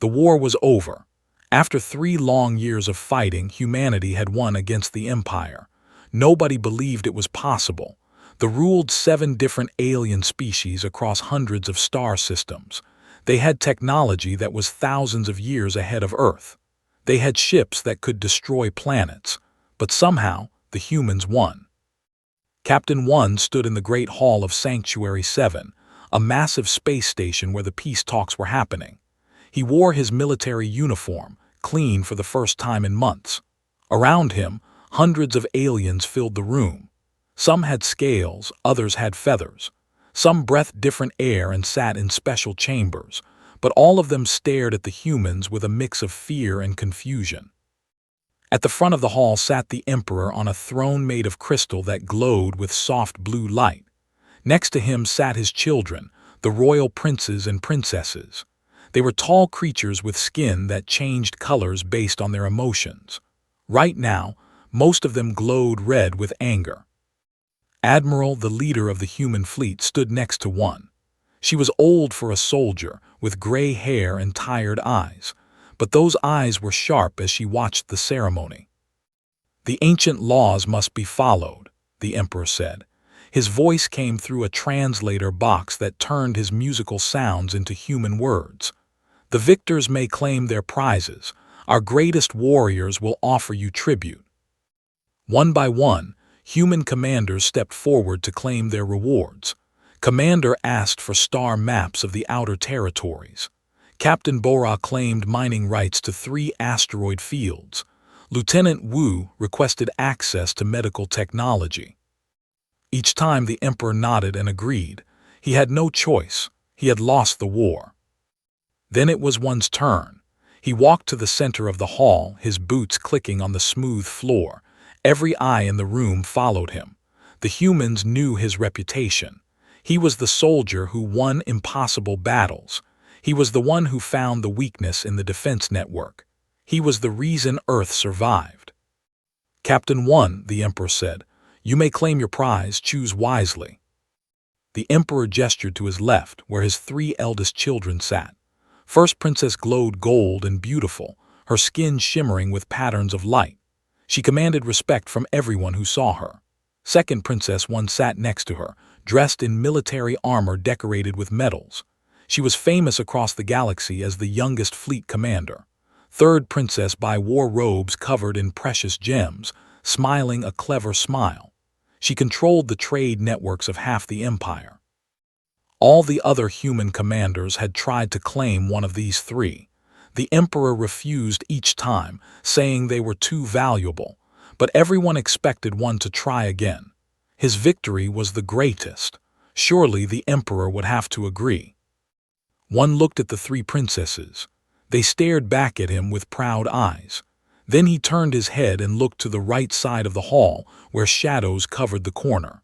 The war was over. After 3 long years of fighting, humanity had won against the Empire. Nobody believed it was possible. They ruled 7 different alien species across hundreds of star systems. They had technology that was thousands of years ahead of Earth. They had ships that could destroy planets. But somehow, the humans won. Captain One stood in the Great Hall of Sanctuary 7, a massive space station where the peace talks were happening. He wore his military uniform, clean for the first time in months. Around him, hundreds of aliens filled the room. Some had scales, others had feathers. Some breathed different air and sat in special chambers, but all of them stared at the humans with a mix of fear and confusion. At the front of the hall sat the Emperor on a throne made of crystal that glowed with soft blue light. Next to him sat his children, the royal princes and princesses. They were tall creatures with skin that changed colors based on their emotions. Right now, most of them glowed red with anger. Admiral, the leader of the human fleet, stood next to one. She was old for a soldier, with gray hair and tired eyes, but those eyes were sharp as she watched the ceremony. "The ancient laws must be followed," the Emperor said. His voice came through a translator box that turned his musical sounds into human words. "The victors may claim their prizes. Our greatest warriors will offer you tribute." One by one, human commanders stepped forward to claim their rewards. Commander asked for star maps of the outer territories. Captain Bora claimed mining rights to 3 asteroid fields. Lieutenant Wu requested access to medical technology. Each time the Emperor nodded and agreed. He had no choice. He had lost the war. Then it was one's turn. He walked to the center of the hall, his boots clicking on the smooth floor. Every eye in the room followed him. The humans knew his reputation. He was the soldier who won impossible battles. He was the one who found the weakness in the defense network. He was the reason Earth survived. "Captain One," the Emperor said, "you may claim your prize, choose wisely." The Emperor gestured to his left, where his 3 eldest children sat. First Princess glowed gold and beautiful, her skin shimmering with patterns of light. She commanded respect from everyone who saw her. Second Princess One sat next to her, dressed in military armor decorated with medals. She was famous across the galaxy as the youngest fleet commander. Third Princess wore robes covered in precious gems, smiling a clever smile. She controlled the trade networks of half the empire. All the other human commanders had tried to claim one of these 3. The Emperor refused each time, saying they were too valuable, but everyone expected one to try again. His victory was the greatest. Surely the Emperor would have to agree. One looked at the 3 princesses. They stared back at him with proud eyes. Then he turned his head and looked to the right side of the hall, where shadows covered the corner.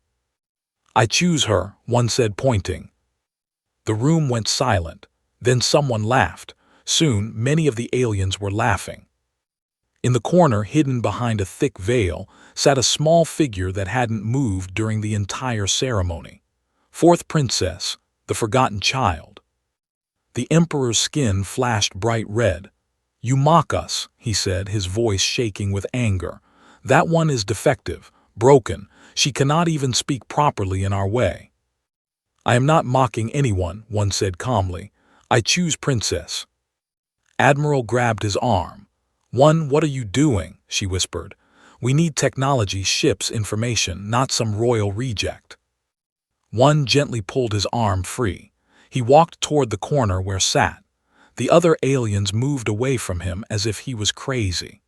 "I choose her," one said, pointing. The room went silent. Then someone laughed. Soon, many of the aliens were laughing. In the corner, hidden behind a thick veil, sat a small figure that hadn't moved during the entire ceremony. Fourth Princess, the forgotten child. The Emperor's skin flashed bright red. "You mock us," he said, his voice shaking with anger. "That one is defective, broken. She cannot even speak properly in our way." "I am not mocking anyone," one said calmly. "I choose Princess." Admiral grabbed his arm. "One, what are you doing?" she whispered. "We need technology, ships, information, not some royal reject." One gently pulled his arm free. He walked toward the corner where sat. The other aliens moved away from him as if he was crazy.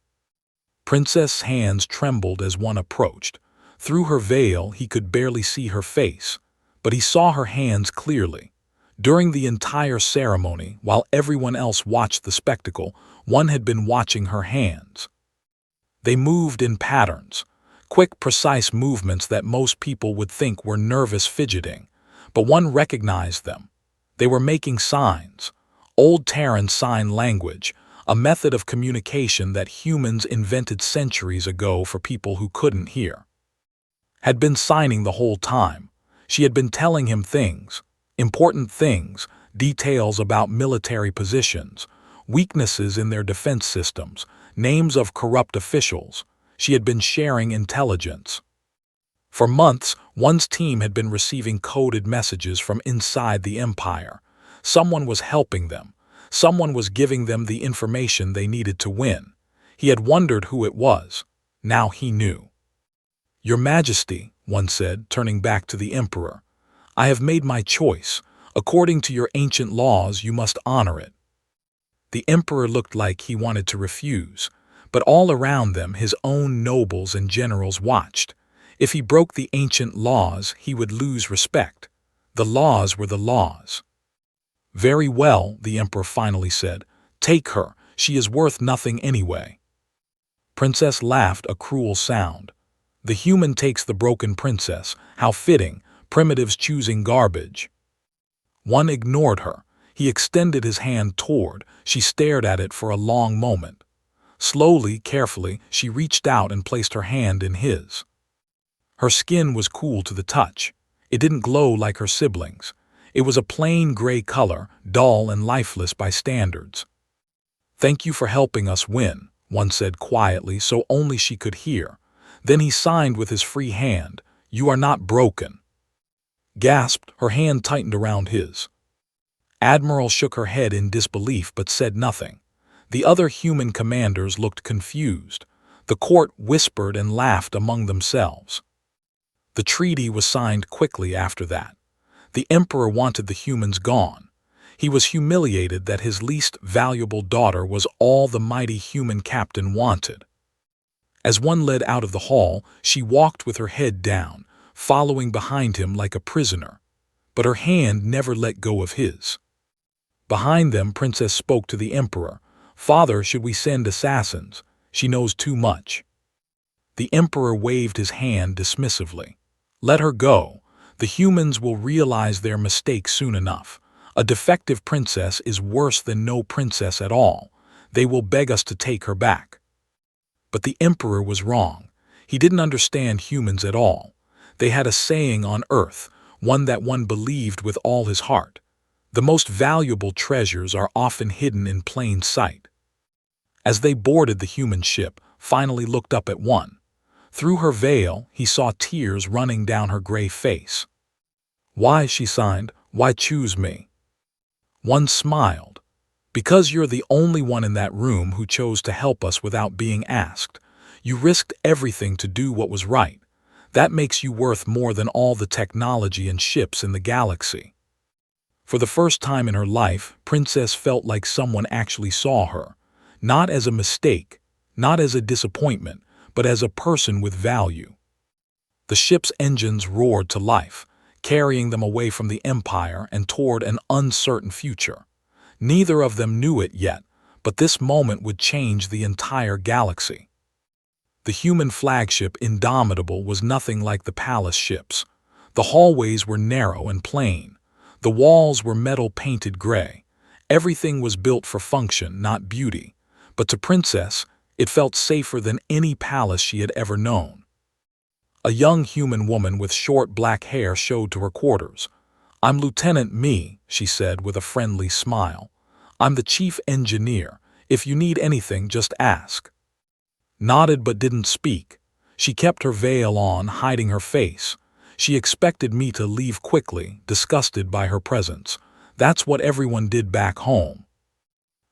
Princess' hands trembled as one approached. Through her veil, he could barely see her face, but he saw her hands clearly. During the entire ceremony, while everyone else watched the spectacle, one had been watching her hands. They moved in patterns, quick, precise movements that most people would think were nervous fidgeting, but one recognized them. They were making signs, old Terran sign language, a method of communication that humans invented centuries ago for people who couldn't hear. Had been signing the whole time. She had been telling him things, important things, details about military positions, weaknesses in their defense systems, names of corrupt officials. She had been sharing intelligence. For months, one's team had been receiving coded messages from inside the Empire. Someone was helping them. Someone was giving them the information they needed to win. He had wondered who it was. Now he knew. "Your Majesty," one said, turning back to the Emperor, "I have made my choice. According to your ancient laws, you must honor it." The Emperor looked like he wanted to refuse, but all around them his own nobles and generals watched. If he broke the ancient laws, he would lose respect. The laws were the laws. "Very well," the Emperor finally said. "Take her. She is worth nothing anyway." Princess laughed, a cruel sound. "The human takes the broken princess. How fitting, primitives choosing garbage." One ignored her. He extended his hand toward. She stared at it for a long moment. Slowly, carefully, she reached out and placed her hand in his. Her skin was cool to the touch. It didn't glow like her siblings. It was a plain gray color, dull and lifeless by standards. "Thank you for helping us win," one said quietly so only she could hear. Then he signed with his free hand. "You are not broken." Gasped, her hand tightened around his. Admiral shook her head in disbelief but said nothing. The other human commanders looked confused. The court whispered and laughed among themselves. The treaty was signed quickly after that. The Emperor wanted the humans gone. He was humiliated that his least valuable daughter was all the mighty human captain wanted. As one led out of the hall, she walked with her head down, following behind him like a prisoner. But her hand never let go of his. Behind them, Princess spoke to the Emperor. "Father, should we send assassins? She knows too much." The Emperor waved his hand dismissively. "Let her go. The humans will realize their mistake soon enough. A defective princess is worse than no princess at all. They will beg us to take her back." But the Emperor was wrong. He didn't understand humans at all. They had a saying on Earth, one that one believed with all his heart. The most valuable treasures are often hidden in plain sight. As they boarded the human ship, finally looked up at one. Through her veil, he saw tears running down her gray face. "Why," she signed, "why choose me?" One smiled. "Because you're the only one in that room who chose to help us without being asked. You risked everything to do what was right. That makes you worth more than all the technology and ships in the galaxy." For the first time in her life, Princess felt like someone actually saw her. Not as a mistake, not as a disappointment, but as a person with value. The ship's engines roared to life, carrying them away from the Empire and toward an uncertain future. Neither of them knew it yet, but this moment would change the entire galaxy. The human flagship, Indomitable, was nothing like the palace ships. The hallways were narrow and plain. The walls were metal-painted gray. Everything was built for function, not beauty. But to Princess, it felt safer than any palace she had ever known. A young human woman with short black hair showed to her quarters. "I'm Lieutenant Me," she said with a friendly smile. "I'm the chief engineer. If you need anything, just ask." Nodded but didn't speak. She kept her veil on, hiding her face. She expected me to leave quickly, disgusted by her presence. That's what everyone did back home.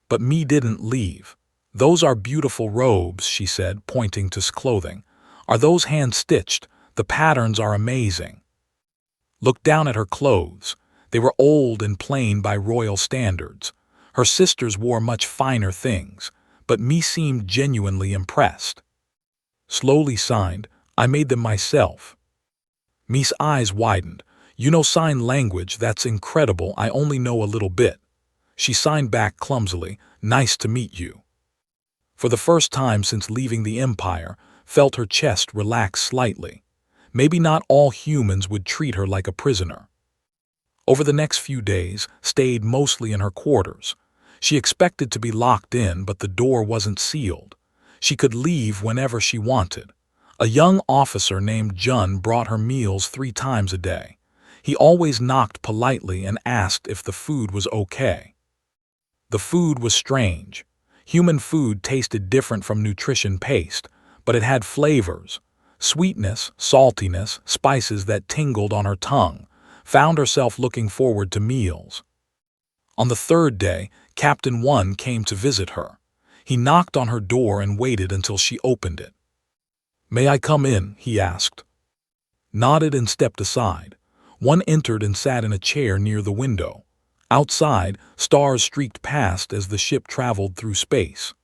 But Me didn't leave. "Those are beautiful robes," she said, pointing to clothing. "Are those hand-stitched? The patterns are amazing." Looked down at her clothes. They were old and plain by royal standards. Her sisters wore much finer things, but Me seemed genuinely impressed. Slowly signed, "I made them myself." Me's eyes widened. "You know sign language, that's incredible. I only know a little bit." She signed back clumsily, "Nice to meet you." For the first time since leaving the Empire, felt her chest relax slightly. Maybe not all humans would treat her like a prisoner. Over the next few days, stayed mostly in her quarters. She expected to be locked in, but the door wasn't sealed. She could leave whenever she wanted. A young officer named Jun brought her meals 3 times a day. He always knocked politely and asked if the food was okay. The food was strange. Human food tasted different from nutrition paste, but it had flavors. Sweetness, saltiness, spices that tingled on her tongue. Found herself looking forward to meals. On the third day, Captain One came to visit her. He knocked on her door and waited until she opened it. "May I come in?" he asked. Nodded and stepped aside. One entered and sat in a chair near the window. Outside, stars streaked past as the ship traveled through space.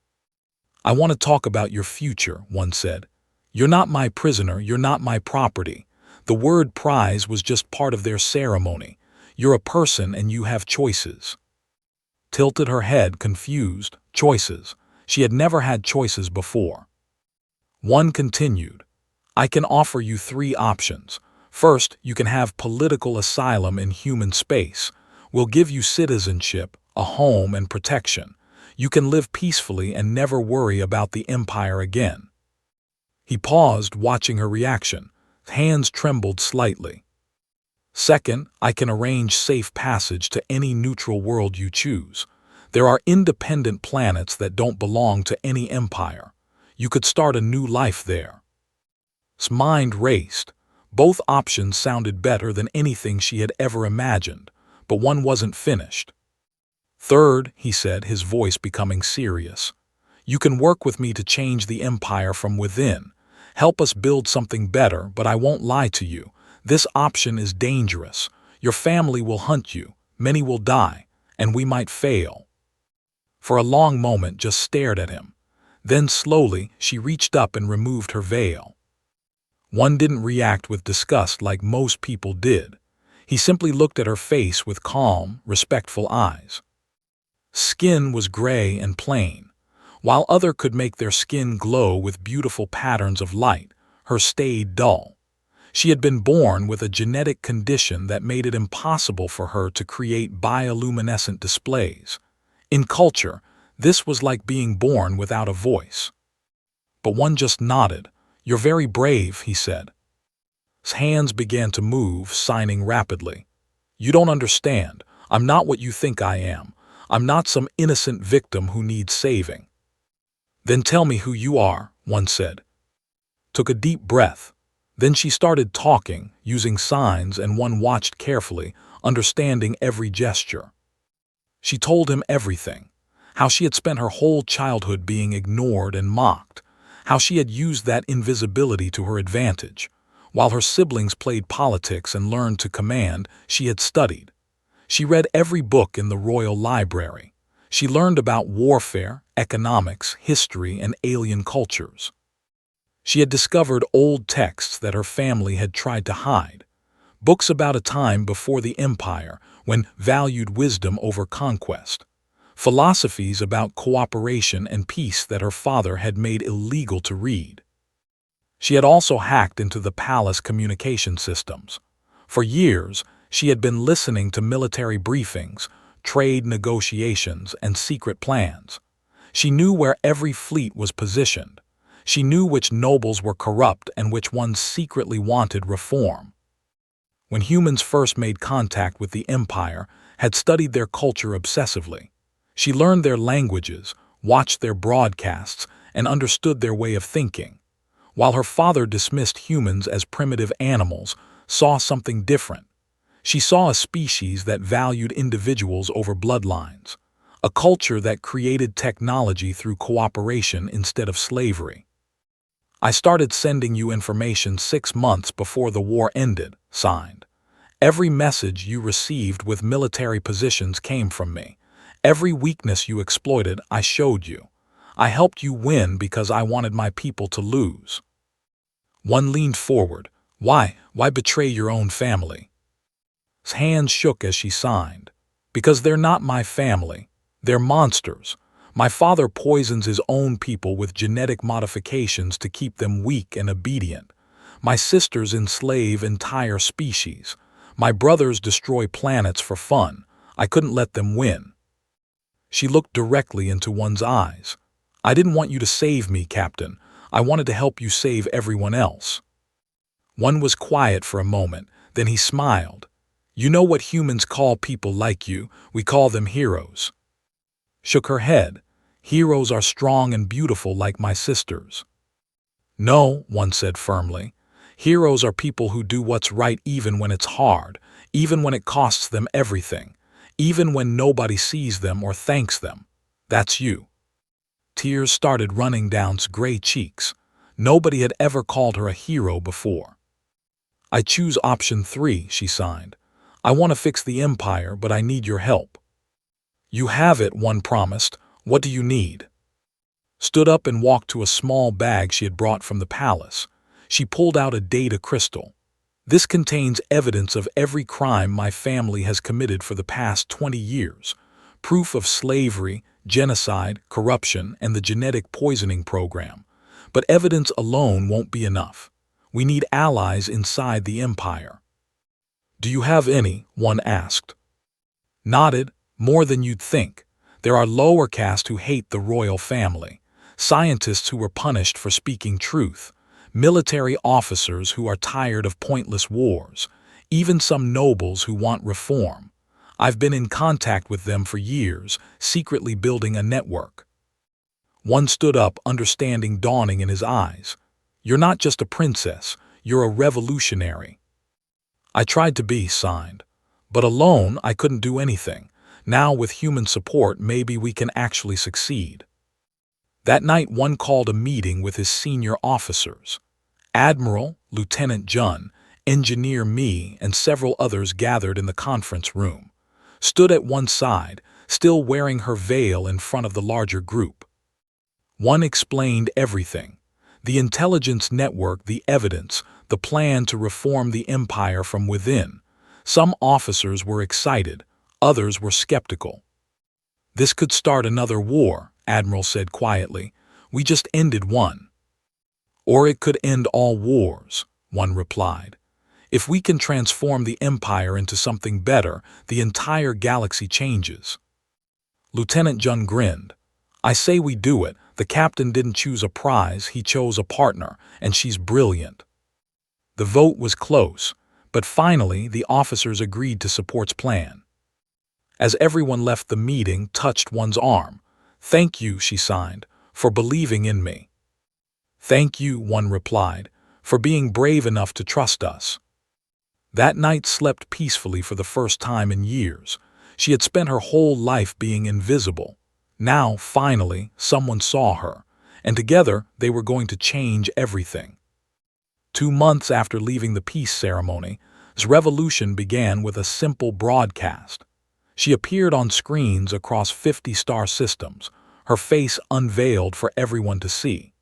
"I want to talk about your future," one said. "You're not my prisoner, you're not my property." The word prize was just part of their ceremony. You're a person and you have choices. Tilted her head, confused. Choices. She had never had choices before. One continued, "I can offer you 3 options. First, you can have political asylum in human space. We'll give you citizenship, a home, and protection. You can live peacefully and never worry about the Empire again." He paused, watching her reaction. His hands trembled slightly. "Second, I can arrange safe passage to any neutral world you choose. There are independent planets that don't belong to any empire. You could start a new life there." His mind raced. Both options sounded better than anything she had ever imagined, but one wasn't finished. "Third," he said, his voice becoming serious, "you can work with me to change the empire from within. Help us build something better, but I won't lie to you. This option is dangerous. Your family will hunt you, many will die, and we might fail." For a long moment just stared at him. Then slowly she reached up and removed her veil. One didn't react with disgust like most people did. He simply looked at her face with calm, respectful eyes. Skin was gray and plain. While other could make their skin glow with beautiful patterns of light, hers stayed dull. She had been born with a genetic condition that made it impossible for her to create bioluminescent displays. In culture, this was like being born without a voice. But one just nodded. "You're very brave," he said. His hands began to move, signing rapidly. "You don't understand. I'm not what you think I am. I'm not some innocent victim who needs saving." "Then tell me who you are," one said. Took a deep breath. Then she started talking, using signs, and one watched carefully, understanding every gesture. She told him everything. How she had spent her whole childhood being ignored and mocked. How she had used that invisibility to her advantage. While her siblings played politics and learned to command, she had studied. She read every book in the royal library. She learned about warfare, economics, history, and alien cultures. She had discovered old texts that her family had tried to hide. Books about a time before the empire, when valued wisdom over conquest. Philosophies about cooperation and peace that her father had made illegal to read. She had also hacked into the palace communication systems. For years, she had been listening to military briefings, trade negotiations, and secret plans. She knew where every fleet was positioned. She knew which nobles were corrupt and which ones secretly wanted reform. When humans first made contact with the empire, had studied their culture obsessively. She learned their languages, watched their broadcasts, and understood their way of thinking. While her father dismissed humans as primitive animals, saw something different. She saw a species that valued individuals over bloodlines, a culture that created technology through cooperation instead of slavery. "I started sending you information 6 months before the war ended," signed. "Every message you received with military positions came from me. Every weakness you exploited, I showed you. I helped you win because I wanted my people to lose." One leaned forward. Why betray your own family?" His hands shook as she signed. "Because they're not my family. They're monsters. My father poisons his own people with genetic modifications to keep them weak and obedient. My sisters enslave entire species. My brothers destroy planets for fun. I couldn't let them win." She looked directly into one's eyes. "I didn't want you to save me, Captain. I wanted to help you save everyone else." One was quiet for a moment, then he smiled. "You know what humans call people like you? We call them heroes." shook her head. Heroes are strong and beautiful like my sisters. No, one said firmly. Heroes are people who do what's right even when it's hard, even when it costs them everything, even when nobody sees them or thanks them. That's you. Tears started running down her gray cheeks. Nobody had ever called her a hero before. I choose option 3, she signed. I want to fix the Empire, but I need your help. You have it, one promised. What do you need? Stood up and walked to a small bag she had brought from the palace. She pulled out a data crystal. This contains evidence of every crime my family has committed for the past 20 years. Proof of slavery, genocide, corruption, and the genetic poisoning program. But evidence alone won't be enough. We need allies inside the Empire. Do you have any? One asked. Nodded. More than you'd think. There are lower caste who hate the royal family, scientists who were punished for speaking truth, military officers who are tired of pointless wars, even some nobles who want reform. I've been in contact with them for years, secretly building a network. One stood up, understanding dawning in his eyes. You're not just a princess, you're a revolutionary. I tried to be, signed. But alone, I couldn't do anything. Now, with human support, maybe we can actually succeed. That night, one called a meeting with his senior officers. Admiral, Lieutenant Jun, Engineer Me, and several others gathered in the conference room. Stood at one side, still wearing her veil in front of the larger group. One explained everything. The intelligence network, the evidence, the plan to reform the Empire from within. Some officers were excited, others were skeptical. This could start another war, Admiral said quietly. We just ended one. Or it could end all wars, one replied. If we can transform the Empire into something better, the entire galaxy changes. Lieutenant Jun grinned. I say we do it. The captain didn't choose a prize, he chose a partner, and she's brilliant. The vote was close, but finally the officers agreed to support's plan. As everyone left the meeting, touched one's arm. Thank you, she signed, for believing in me. Thank you, one replied, for being brave enough to trust us. That night slept peacefully for the first time in years. She had spent her whole life being invisible. Now, finally, someone saw her, and together they were going to change everything. 2 months after leaving the peace ceremony, the revolution began with a simple broadcast. She appeared on screens across 50 star systems, her face unveiled for everyone to see.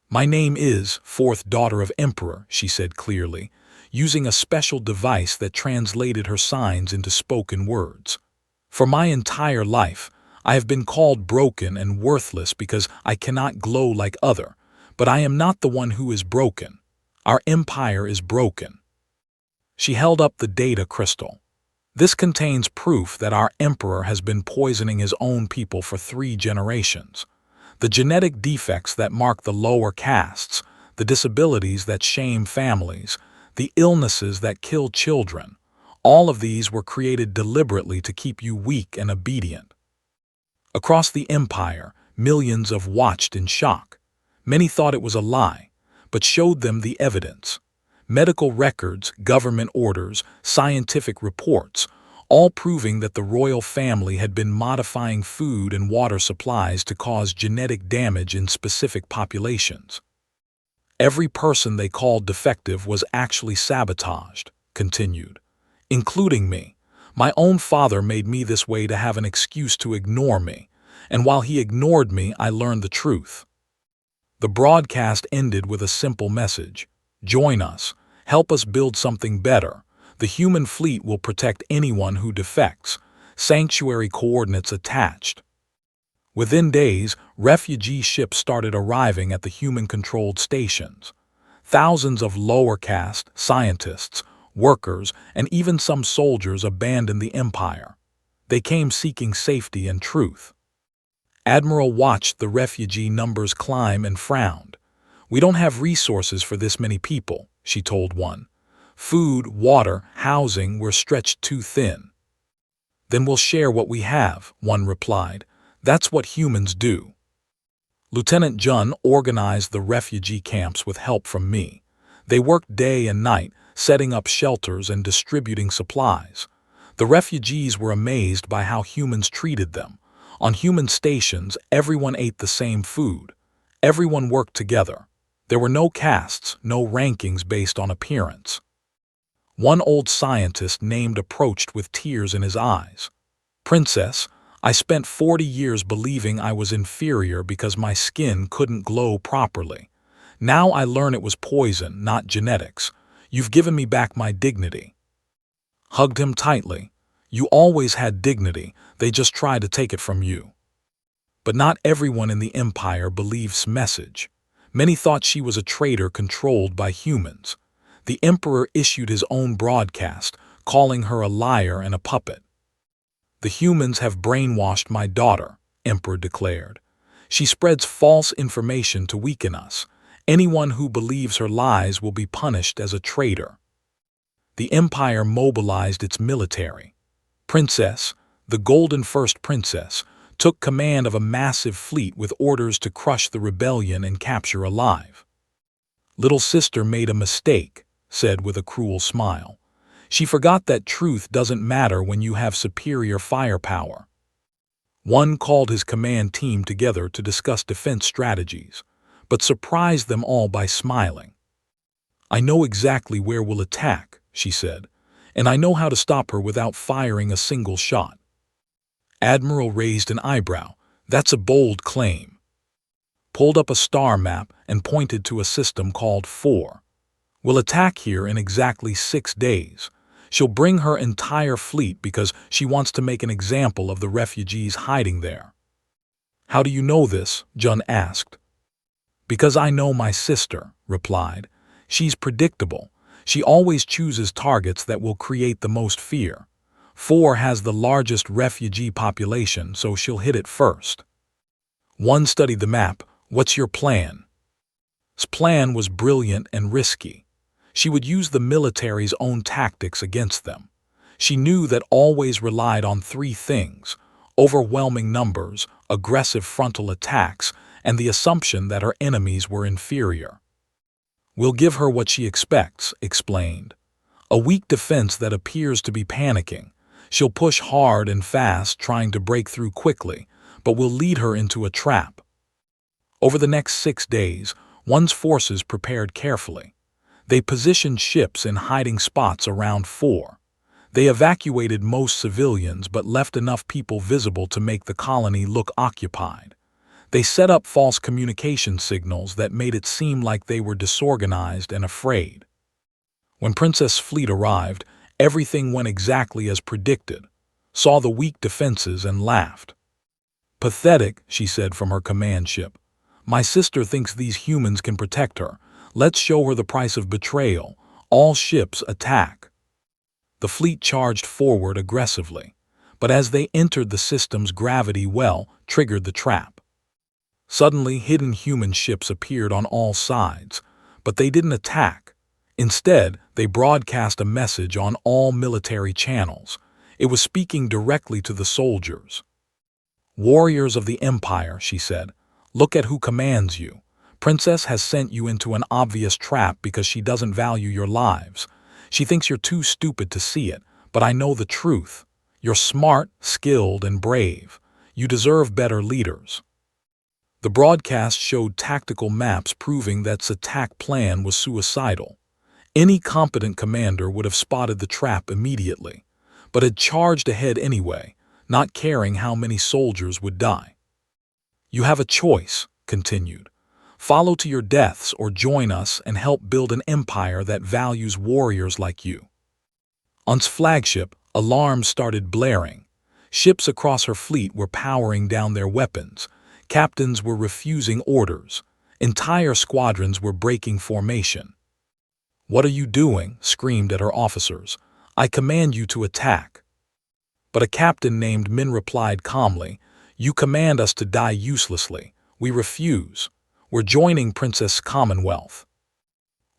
My name is fourth daughter of Emperor, she said clearly, using a special device that translated her signs into spoken words. For my entire life, I have been called broken and worthless because I cannot glow like other, but I am not the one who is broken. Our empire is broken. She held up the data crystal. This contains proof that our emperor has been poisoning his own people for 3 generations. The genetic defects that mark the lower castes, the disabilities that shame families, the illnesses that kill children, all of these were created deliberately to keep you weak and obedient. Across the empire, millions have watched in shock. Many thought it was a lie, but showed them the evidence. Medical records, government orders, scientific reports, all proving that the royal family had been modifying food and water supplies to cause genetic damage in specific populations. Every person they called defective was actually sabotaged, continued, including me. My own father made me this way to have an excuse to ignore me, and while he ignored me, I learned the truth. The broadcast ended with a simple message. Join us. Help us build something better. The human fleet will protect anyone who defects. Sanctuary coordinates attached. Within days, refugee ships started arriving at the human-controlled stations. Thousands of lower caste, scientists, workers, and even some soldiers abandoned the empire. They came seeking safety and truth. Admiral watched the refugee numbers climb and frowned. We don't have resources for this many people, she told one. Food, water, housing were stretched too thin. Then we'll share what we have, one replied. That's what humans do. Lieutenant Jun organized the refugee camps with help from me. They worked day and night, setting up shelters and distributing supplies. The refugees were amazed by how humans treated them. On human stations, everyone ate the same food. Everyone worked together. There were no castes, no rankings based on appearance. One old scientist named approached with tears in his eyes. "Princess, I spent 40 years believing I was inferior because my skin couldn't glow properly. Now I learn it was poison, not genetics. You've given me back my dignity." Hugged him tightly. "You always had dignity, they just tried to take it from you." But not everyone in the Empire believes message. Many thought she was a traitor controlled by humans. The Emperor issued his own broadcast, calling her a liar and a puppet. "The humans have brainwashed my daughter," Emperor declared. "She spreads false information to weaken us. Anyone who believes her lies will be punished as a traitor." The Empire mobilized its military. Princess, the Golden First Princess, took command of a massive fleet with orders to crush the rebellion and capture alive. "Little sister made a mistake," said with a cruel smile. "She forgot that truth doesn't matter when you have superior firepower." One called his command team together to discuss defense strategies, but surprised them all by smiling. "I know exactly where we'll attack," she said, "and I know how to stop her without firing a single shot." Admiral raised an eyebrow. "That's a bold claim." Pulled up a star map and pointed to a system called 4. "We'll attack here in exactly 6 days. She'll bring her entire fleet because she wants to make an example of the refugees hiding there." "How do you know this?" Jun asked. "Because I know my sister," replied. "She's predictable. She always chooses targets that will create the most fear. 4 has the largest refugee population, so she'll hit it first." One studied the map. "What's your plan?" His plan was brilliant and risky. She would use the military's own tactics against them. She knew that always relied on 3 things: overwhelming numbers, aggressive frontal attacks, and the assumption that her enemies were inferior. "We'll give her what she expects," explained. "A weak defense that appears to be panicking. She'll push hard and fast, trying to break through quickly, but we'll lead her into a trap." Over the next 6 days, one's forces prepared carefully. They positioned ships in hiding spots around 4. They evacuated most civilians but left enough people visible to make the colony look occupied. They set up false communication signals that made it seem like they were disorganized and afraid. When Princess' fleet arrived, everything went exactly as predicted. Saw the weak defenses and laughed. "Pathetic," she said from her command ship. "My sister thinks these humans can protect her. Let's show her the price of betrayal. All ships attack." The fleet charged forward aggressively, but as they entered the system's gravity well, triggered the trap. Suddenly, hidden human ships appeared on all sides, but they didn't attack. Instead, they broadcast a message on all military channels. It was speaking directly to the soldiers. "Warriors of the Empire," she said, "look at who commands you. Princess has sent you into an obvious trap because she doesn't value your lives. She thinks you're too stupid to see it, but I know the truth. You're smart, skilled, and brave. You deserve better leaders." The broadcast showed tactical maps proving that the attack plan was suicidal. Any competent commander would have spotted the trap immediately, but had charged ahead anyway, not caring how many soldiers would die. "You have a choice," continued. "Follow to your deaths or join us and help build an empire that values warriors like you." On's flagship, alarms started blaring. Ships across her fleet were powering down their weapons. Captains were refusing orders. Entire squadrons were breaking formation. "What are you doing?" screamed at her officers. "I command you to attack." But a captain named Min replied calmly, "You command us to die uselessly. We refuse. We're joining Princess Commonwealth."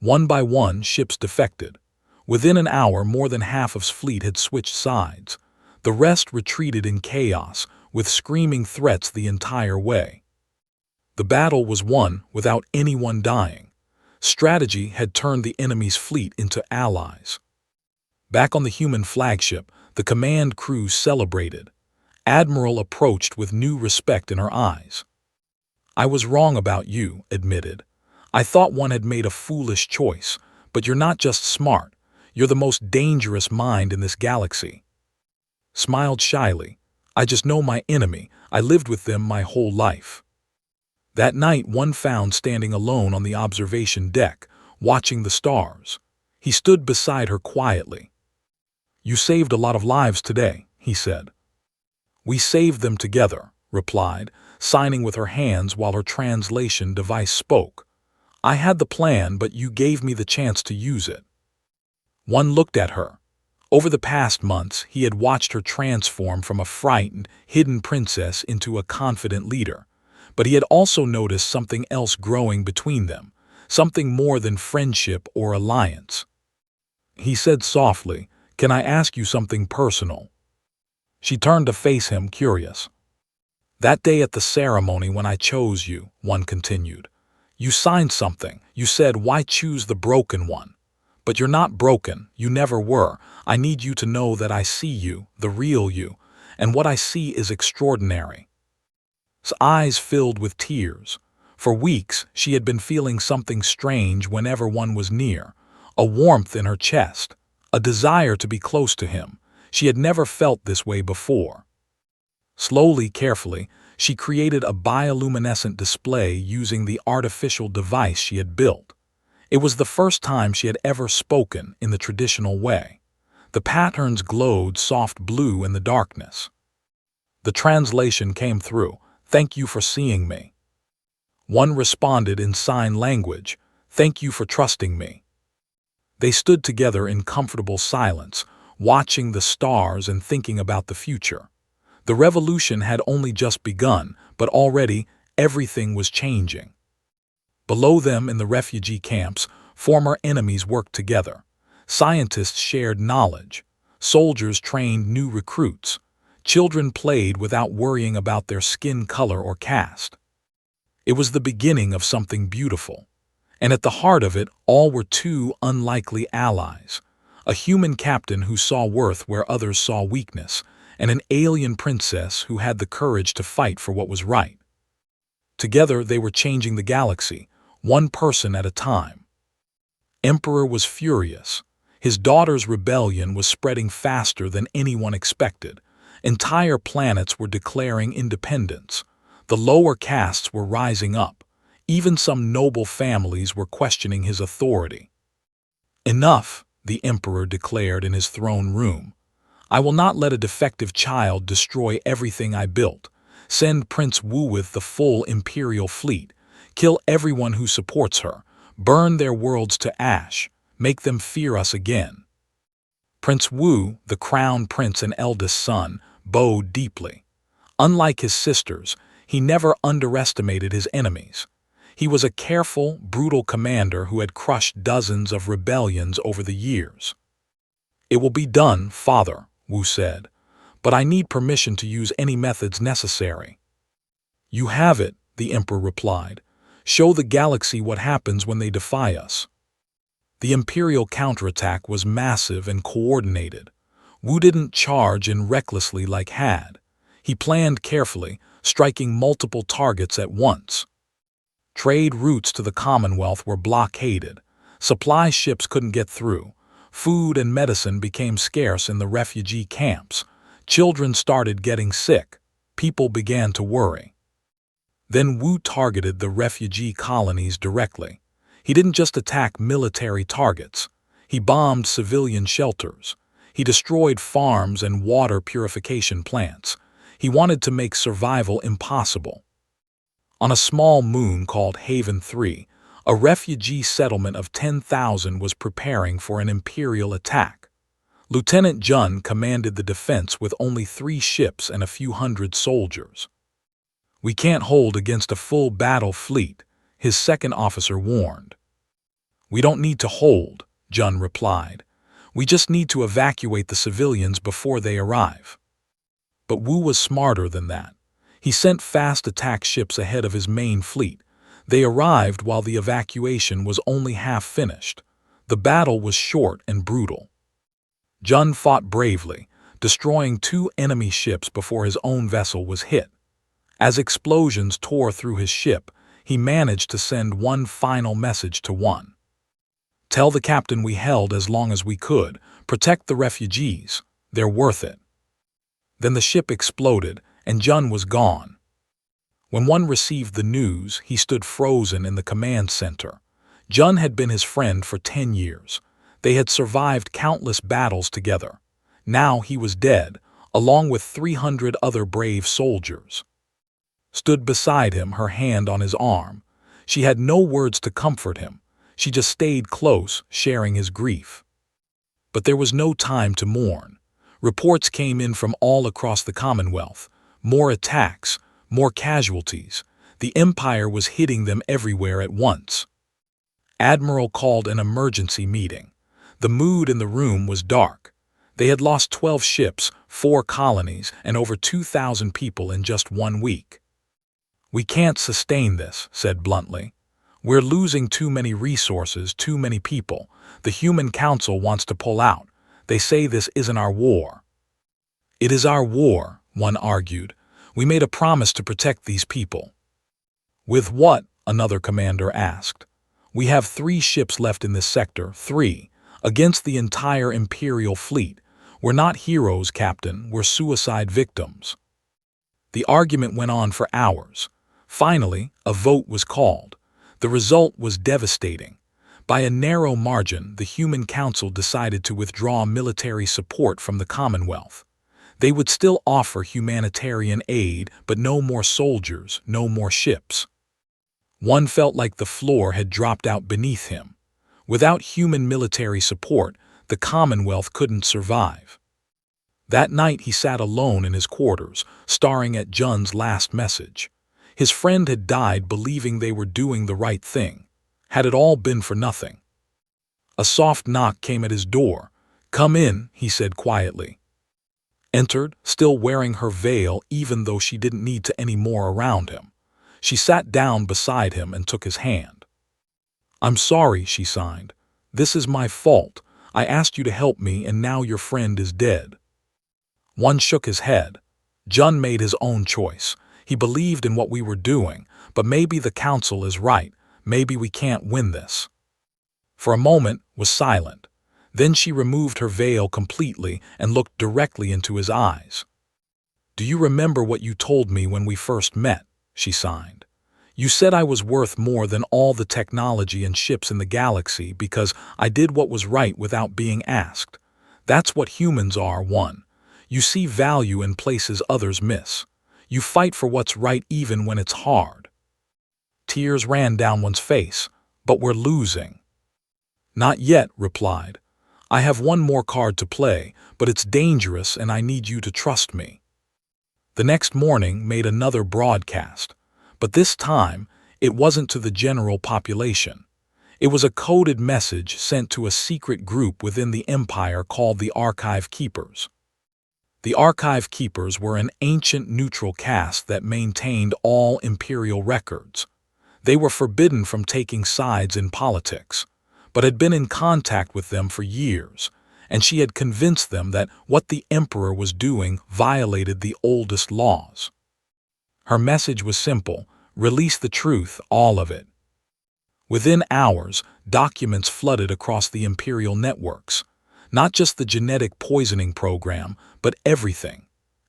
One by one, ships defected. Within an hour, more than half of his fleet had switched sides. The rest retreated in chaos, with screaming threats the entire way. The battle was won without anyone dying. Strategy had turned the enemy's fleet into allies. Back on the human flagship, the command crew celebrated. Admiral approached with new respect in her eyes. "I was wrong about you," admitted. "I thought one had made a foolish choice, but you're not just smart. You're the most dangerous mind in this galaxy." Smiled shyly. "I just know my enemy. I lived with them my whole life." That night, one found standing alone on the observation deck, watching the stars. He stood beside her quietly. "You saved a lot of lives today," he said. "We saved them together," replied, signing with her hands while her translation device spoke. "I had the plan, but you gave me the chance to use it." One looked at her. Over the past months, he had watched her transform from a frightened, hidden princess into a confident leader. But he had also noticed something else growing between them, something more than friendship or alliance. He said softly, "Can I ask you something personal?" She turned to face him, curious. "That day at the ceremony when I chose you," one continued, "you signed something. You said, 'Why choose the broken one?' But you're not broken. You never were. I need you to know that I see you, the real you, and what I see is extraordinary." His eyes filled with tears. For weeks, she had been feeling something strange whenever one was near, a warmth in her chest, a desire to be close to him. She had never felt this way before. Slowly, carefully, she created a bioluminescent display using the artificial device she had built. It was the first time she had ever spoken in the traditional way. The patterns glowed soft blue in the darkness. The translation came through. "Thank you for seeing me." One responded in sign language, "Thank you for trusting me." They stood together in comfortable silence, watching the stars and thinking about the future. The revolution had only just begun, but already everything was changing. Below them in the refugee camps, former enemies worked together. Scientists shared knowledge. Soldiers trained new recruits. Children played without worrying about their skin color or caste. It was the beginning of something beautiful. And at the heart of it, all were two unlikely allies. A human captain who saw worth where others saw weakness, and an alien princess who had the courage to fight for what was right. Together they were changing the galaxy, one person at a time. Emperor was furious. His daughter's rebellion was spreading faster than anyone expected. Entire planets were declaring independence. The lower castes were rising up. Even some noble families were questioning his authority. "Enough," the emperor declared in his throne room. "I will not let a defective child destroy everything I built. Send Prince Wu with the full imperial fleet. Kill everyone who supports her. Burn their worlds to ash. Make them fear us again." Prince Wu, the crown prince and eldest son, bowed deeply. Unlike his sisters, he never underestimated his enemies. He was a careful, brutal commander who had crushed dozens of rebellions over the years. "It will be done, father," Wu said, "but I need permission to use any methods necessary." "You have it," the emperor replied. "Show the galaxy what happens when they defy us." The imperial counterattack was massive and coordinated. Wu didn't charge in recklessly like Had. He planned carefully, striking multiple targets at once. Trade routes to the Commonwealth were blockaded. Supply ships couldn't get through. Food and medicine became scarce in the refugee camps. Children started getting sick. People began to worry. Then Wu targeted the refugee colonies directly. He didn't just attack military targets. He bombed civilian shelters. He destroyed farms and water purification plants. He wanted to make survival impossible. On a small moon called Haven 3, a refugee settlement of 10,000 was preparing for an imperial attack. Lieutenant Jun commanded the defense with only 3 ships and a few hundred soldiers. "We can't hold against a full battle fleet," his second officer warned. "We don't need to hold," Jun replied. "We just need to evacuate the civilians before they arrive." But Wu was smarter than that. He sent fast attack ships ahead of his main fleet. They arrived while the evacuation was only half finished. The battle was short and brutal. Jun fought bravely, destroying 2 enemy ships before his own vessel was hit. As explosions tore through his ship, he managed to send one final message to One. "Tell the captain we held as long as we could. Protect the refugees. They're worth it." Then the ship exploded, and Jun was gone. When One received the news, he stood frozen in the command center. Jun had been his friend for 10 years. They had survived countless battles together. Now he was dead, along with 300 other brave soldiers. Stood beside him, her hand on his arm. She had no words to comfort him. She just stayed close, sharing his grief. But there was no time to mourn. Reports came in from all across the Commonwealth. More attacks, more casualties. The Empire was hitting them everywhere at once. Admiral called an emergency meeting. The mood in the room was dark. They had lost 12 ships, 4 colonies, and over 2,000 people in just 1 week. "We can't sustain this," said bluntly. "We're losing too many resources, too many people. The Human Council wants to pull out. They say this isn't our war." "It is our war," one argued. "We made a promise to protect these people." "With what?" another commander asked. "We have 3 ships left in this sector, 3, against the entire Imperial fleet. We're not heroes, Captain, we're suicide victims." The argument went on for hours. Finally, a vote was called. The result was devastating. By a narrow margin, the Human Council decided to withdraw military support from the Commonwealth. They would still offer humanitarian aid, but no more soldiers, no more ships. One felt like the floor had dropped out beneath him. Without human military support, the Commonwealth couldn't survive. That night he sat alone in his quarters, staring at Jun's last message. His friend had died believing they were doing the right thing. Had it all been for nothing? A soft knock came at his door. "Come in," he said quietly. Entered, still wearing her veil even though she didn't need to any more around him. She sat down beside him and took his hand. "I'm sorry," she signed. "This is my fault. I asked you to help me and now your friend is dead." One shook his head. Jun made his own choice. He believed in what we were doing, but maybe the council is right. Maybe we can't win this. For a moment, was silent. Then she removed her veil completely and looked directly into his eyes. "Do you remember what you told me when we first met?" she signed. "You said I was worth more than all the technology and ships in the galaxy because I did what was right without being asked. That's what humans are, One. You see value in places others miss. You fight for what's right even when it's hard." Tears ran down One's face. "But we're losing." "Not yet," replied. "I have one more card to play, but it's dangerous and I need you to trust me." The next morning made another broadcast, but this time it wasn't to the general population. It was a coded message sent to a secret group within the Empire called the Archive Keepers. The Archive Keepers were an ancient neutral caste that maintained all Imperial records. They were forbidden from taking sides in politics, but had been in contact with them for years, and she had convinced them that what the Emperor was doing violated the oldest laws. Her message was simple: release the truth, all of it. Within hours, documents flooded across the Imperial networks. Not just the genetic poisoning program, but everything.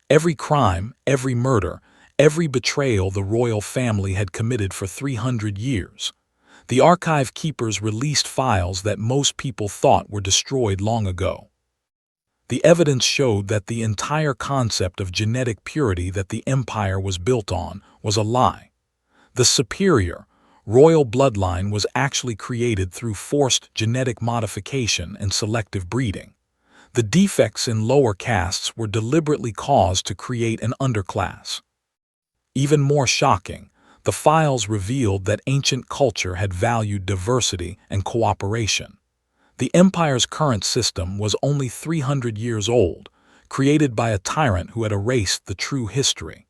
Every crime, every murder, every betrayal the royal family had committed for 300 years. The Archive Keepers released files that most people thought were destroyed long ago. The evidence showed that the entire concept of genetic purity that the Empire was built on was a lie. The superior, royal bloodline was actually created through forced genetic modification and selective breeding. The defects in lower castes were deliberately caused to create an underclass. Even more shocking, the files revealed that ancient culture had valued diversity and cooperation. The Empire's current system was only 300 years old, created by a tyrant who had erased the true history.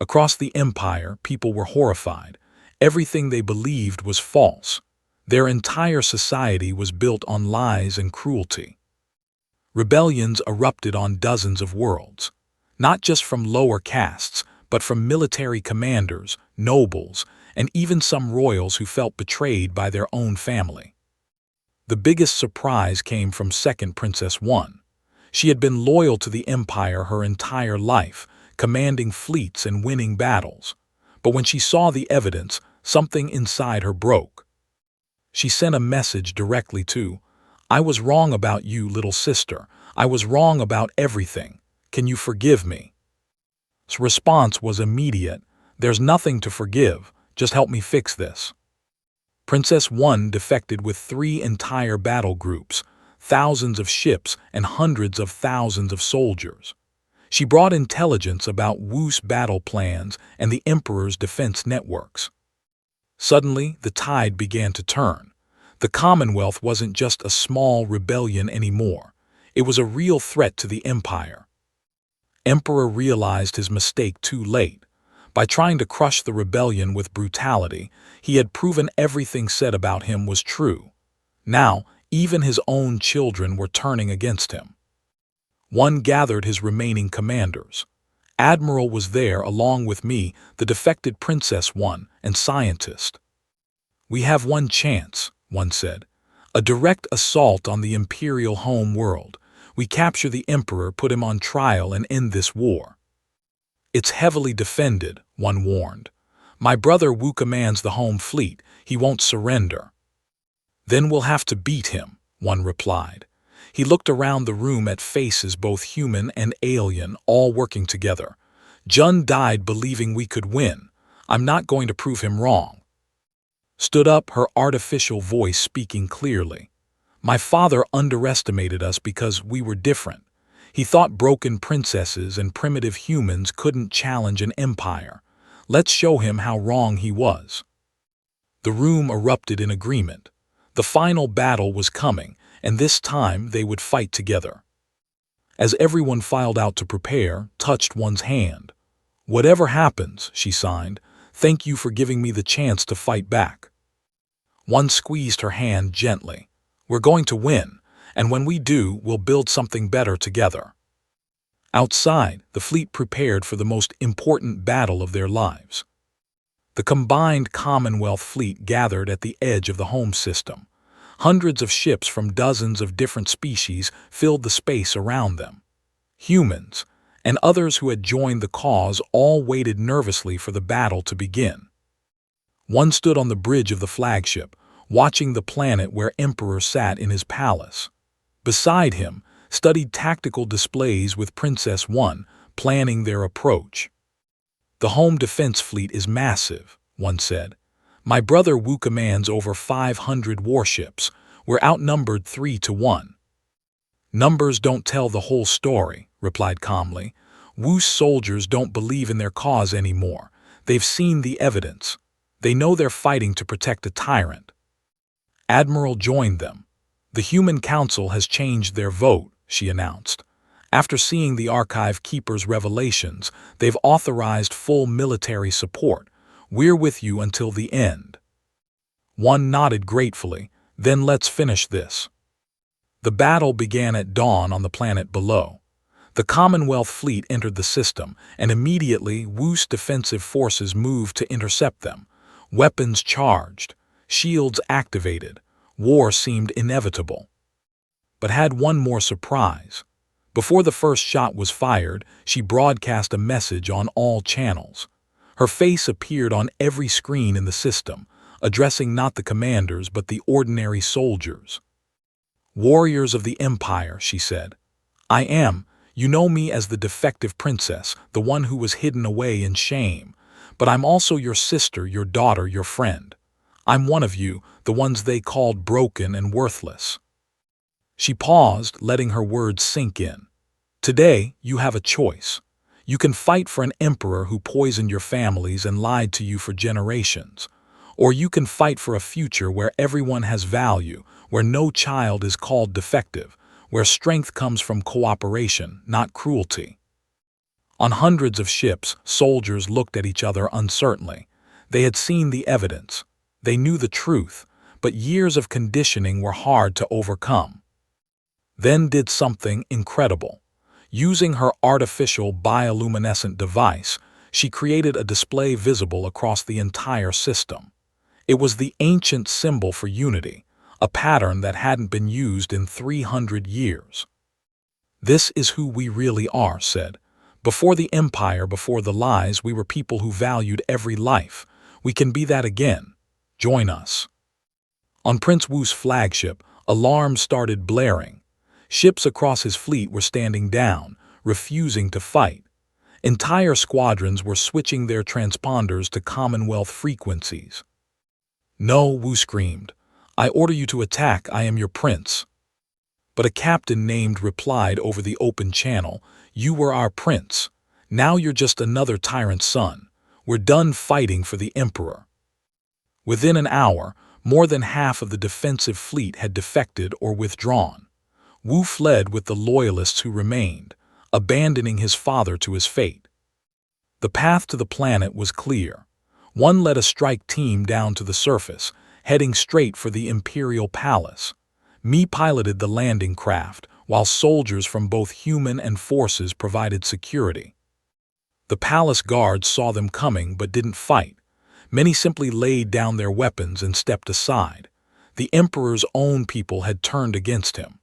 Across the empire, people were horrified. Everything they believed was false. Their entire society was built on lies and cruelty. Rebellions erupted on dozens of worlds, not just from lower castes, but from military commanders, nobles, and even some royals who felt betrayed by their own family. The biggest surprise came from Second Princess One. She had been loyal to the Empire her entire life, commanding fleets and winning battles. But when she saw the evidence, something inside her broke. She sent a message directly to, "I was wrong about you, little sister. I was wrong about everything. Can you forgive me?" His response was immediate. "There's nothing to forgive. Just help me fix this." Princess One defected with 3 entire battle groups, thousands of ships, and hundreds of thousands of soldiers. She brought intelligence about Wu's battle plans and the Emperor's defense networks. Suddenly, the tide began to turn. The Commonwealth wasn't just a small rebellion anymore. It was a real threat to the Empire. Emperor realized his mistake too late. By trying to crush the rebellion with brutality, he had proven everything said about him was true. Now, even his own children were turning against him. One gathered his remaining commanders. Admiral was there along with me, the defected Princess One, and scientist. "We have one chance," one said. "A direct assault on the Imperial home world. We capture the Emperor, put him on trial, and end this war." "It's heavily defended," one warned. "My brother Wu commands the home fleet. He won't surrender." "Then we'll have to beat him," one replied. He looked around the room at faces both human and alien, all working together. "Jun died believing we could win. I'm not going to prove him wrong." Stood up her artificial voice speaking clearly. "My father underestimated us because we were different. He thought broken princesses and primitive humans couldn't challenge an empire. Let's show him how wrong he was." The room erupted in agreement. The final battle was coming, and this time they would fight together. As everyone filed out to prepare, touched one's hand. "Whatever happens," she signed, "thank you for giving me the chance to fight back." One squeezed her hand gently. "We're going to win, and when we do, we'll build something better together." Outside, the fleet prepared for the most important battle of their lives. The combined Commonwealth fleet gathered at the edge of the home system. Hundreds of ships from dozens of different species filled the space around them. Humans, and others who had joined the cause, all waited nervously for the battle to begin. One stood on the bridge of the flagship, watching the planet where Emperor sat in his palace. Beside him, studied tactical displays with Princess One, planning their approach. "The home defense fleet is massive," one said. "My brother Wu commands over 500 warships. We're outnumbered 3-1. "Numbers don't tell the whole story," replied calmly. "Wu's soldiers don't believe in their cause anymore. They've seen the evidence. They know they're fighting to protect a tyrant." Admiral joined them. "The Human Council has changed their vote," she announced. "After seeing the Archive Keeper's revelations, they've authorized full military support. We're with you until the end." One nodded gratefully. "Then let's finish this." The battle began at dawn on the planet below. The Commonwealth fleet entered the system, and immediately Wu's defensive forces moved to intercept them. Weapons charged, shields activated. War seemed inevitable. But had one more surprise. Before the first shot was fired, she broadcast a message on all channels. Her face appeared on every screen in the system, addressing not the commanders but the ordinary soldiers. "Warriors of the Empire," she said. You know me as the defective princess, the one who was hidden away in shame. But I'm also your sister, your daughter, your friend. I'm one of you, the ones they called broken and worthless." She paused, letting her words sink in. "Today, you have a choice. You can fight for an emperor who poisoned your families and lied to you for generations. Or you can fight for a future where everyone has value, where no child is called defective, where strength comes from cooperation, not cruelty. On hundreds of ships, soldiers looked at each other uncertainly. They had seen the evidence. They knew the truth, but years of conditioning were hard to overcome. Then did something incredible. Using her artificial bioluminescent device, she created a display visible across the entire system. It was the ancient symbol for unity, a pattern that hadn't been used in 300 years. "This is who we really are," said. "Before the Empire, before the lies, we were people who valued every life. We can be that again. Join us." On Prince Wu's flagship, alarms started blaring. Ships across his fleet were standing down, refusing to fight. Entire squadrons were switching their transponders to Commonwealth frequencies. "No," Wu screamed. "I order you to attack. I am your prince." But a captain named replied over the open channel, "You were our prince. Now you're just another tyrant's son. We're done fighting for the emperor." Within an hour, more than half of the defensive fleet had defected or withdrawn. Wu fled with the loyalists who remained, abandoning his father to his fate. The path to the planet was clear. One led a strike team down to the surface, heading straight for the Imperial Palace. Mi piloted the landing craft, while soldiers from both human and forces provided security. The palace guards saw them coming but didn't fight. Many simply laid down their weapons and stepped aside. The emperor's own people had turned against him.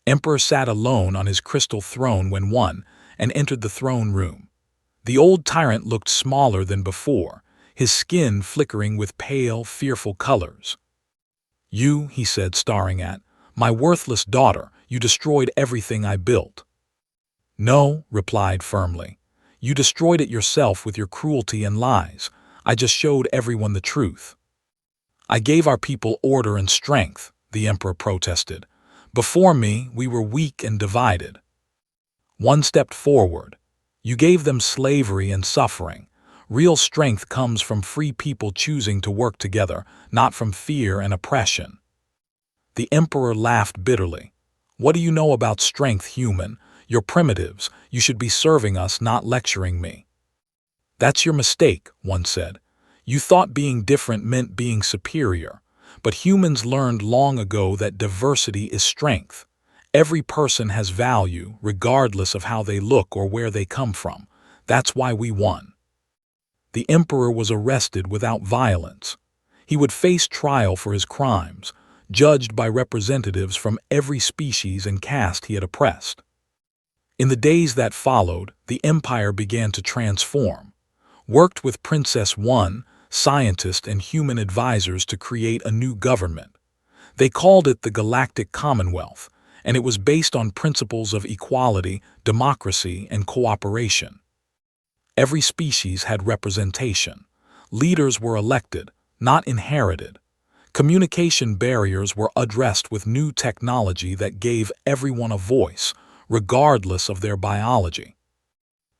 Emperor sat alone on his crystal throne when one and entered the throne room. The old tyrant looked smaller than before, his skin flickering with pale, fearful colors. "You," he said, staring at, "my worthless daughter, you destroyed everything I built." "No," replied firmly. "You destroyed it yourself with your cruelty and lies. I just showed everyone the truth." "I gave our people order and strength," the emperor protested. "Before me, we were weak and divided." One stepped forward. "You gave them slavery and suffering. Real strength comes from free people choosing to work together, not from fear and oppression." The emperor laughed bitterly. "What do you know about strength, human? You're primitives. You should be serving us, not lecturing me." "That's your mistake," one said. "You thought being different meant being superior. But humans learned long ago that diversity is strength. Every person has value, regardless of how they look or where they come from. That's why we won." The emperor was arrested without violence. He would face trial for his crimes, judged by representatives from every species and caste he had oppressed. In the days that followed, the empire began to transform. Worked with Princess One, scientists and human advisors to create a new government. They called it the Galactic Commonwealth, and it was based on principles of equality, democracy, and cooperation. Every species had representation. Leaders were elected, not inherited. Communication barriers were addressed with new technology that gave everyone a voice, regardless of their biology.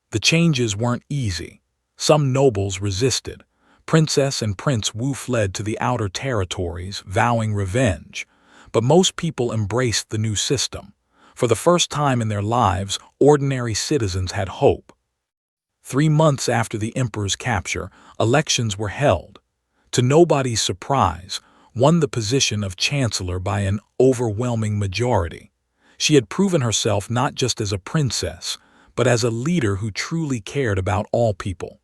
The changes weren't easy. Some nobles resisted. Princess and Prince Wu fled to the outer territories, vowing revenge. But most people embraced the new system. For the first time in their lives, ordinary citizens had hope. 3 months after the emperor's capture, elections were held. To nobody's surprise, won the position of chancellor by an overwhelming majority. She had proven herself not just as a princess, but as a leader who truly cared about all people.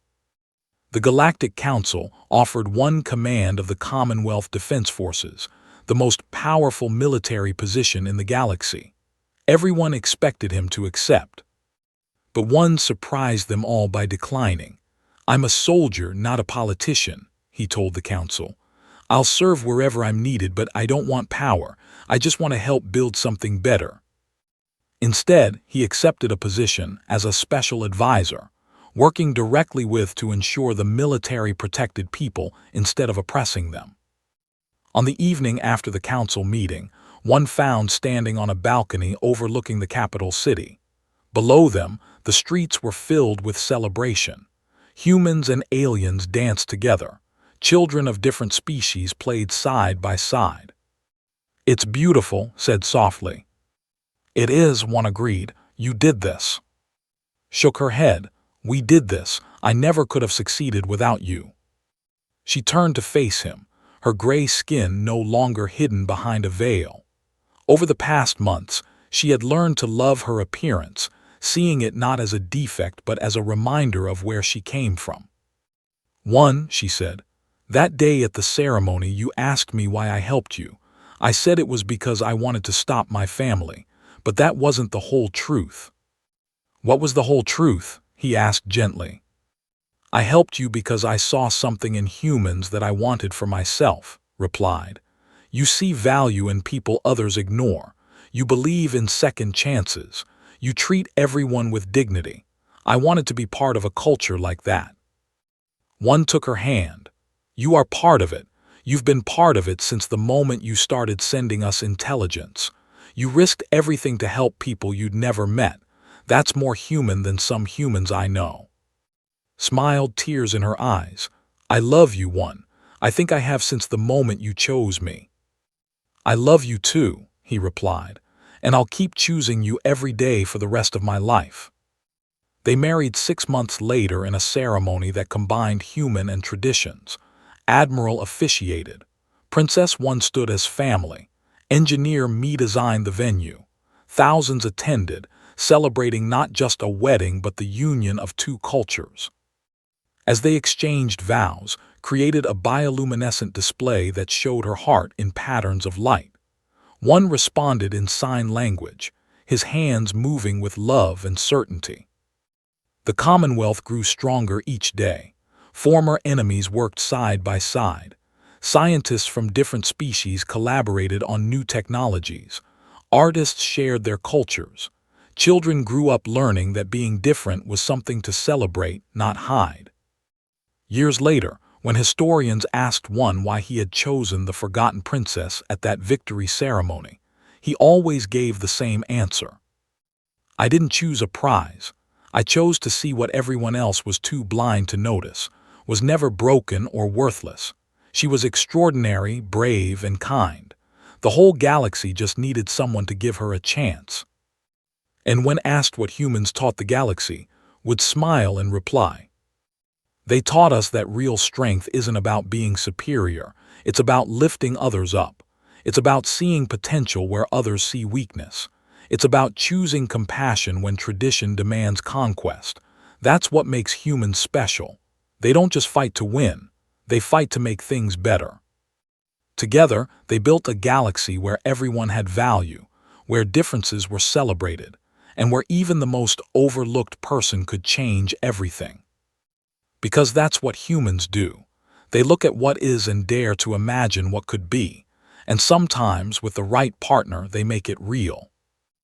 The Galactic Council offered one command of the Commonwealth Defense Forces, the most powerful military position in the galaxy. Everyone expected him to accept. But one surprised them all by declining. "I'm a soldier, not a politician," he told the council. "I'll serve wherever I'm needed, but I don't want power. I just want to help build something better." Instead, he accepted a position as a special advisor, working directly with to ensure the military protected people instead of oppressing them. On the evening after the council meeting, one found standing on a balcony overlooking the capital city. Below them, the streets were filled with celebration. Humans and aliens danced together. Children of different species played side by side. "It's beautiful," said softly. It is, one agreed. You did this. Shook her head. We did this. I never could have succeeded without you. She turned to face him, her gray skin no longer hidden behind a veil. Over the past months, she had learned to love her appearance, seeing it not as a defect but as a reminder of where she came from. She said, that day at the ceremony you asked me why I helped you. I said it was because I wanted to stop my family, but that wasn't the whole truth. What was the whole truth? He asked gently. I helped you because I saw something in humans that I wanted for myself, replied. You see value in people others ignore. You believe in second chances. You treat everyone with dignity. I wanted to be part of a culture like that. One took her hand. You are part of it. You've been part of it since the moment you started sending us intelligence. You risked everything to help people you'd never met. That's more human than some humans I know. Smiled, tears in her eyes. I love you, One. I think I have since the moment you chose me. I love you too, he replied, and I'll keep choosing you every day for the rest of my life. They married 6 months later in a ceremony that combined human and traditions. Admiral officiated. Princess One stood as family. Engineer Me designed the venue. Thousands attended, celebrating not just a wedding but the union of two cultures. As they exchanged vows, created a bioluminescent display that showed her heart in patterns of light. One responded in sign language, his hands moving with love and certainty. The Commonwealth grew stronger each day. Former enemies worked side by side. Scientists from different species collaborated on new technologies. Artists shared their cultures. Children grew up learning that being different was something to celebrate, not hide. Years later, when historians asked One why he had chosen the Forgotten Princess at that victory ceremony, he always gave the same answer. I didn't choose a prize. I chose to see what everyone else was too blind to notice, was never broken or worthless. She was extraordinary, brave, and kind. The whole galaxy just needed someone to give her a chance. And when asked what humans taught the galaxy, would smile and reply. They taught us that real strength isn't about being superior, it's about lifting others up. It's about seeing potential where others see weakness. It's about choosing compassion when tradition demands conquest. That's what makes humans special. They don't just fight to win, they fight to make things better. Together, they built a galaxy where everyone had value, where differences were celebrated, and where even the most overlooked person could change everything. Because that's what humans do. They look at what is and dare to imagine what could be, and sometimes, with the right partner, they make it real.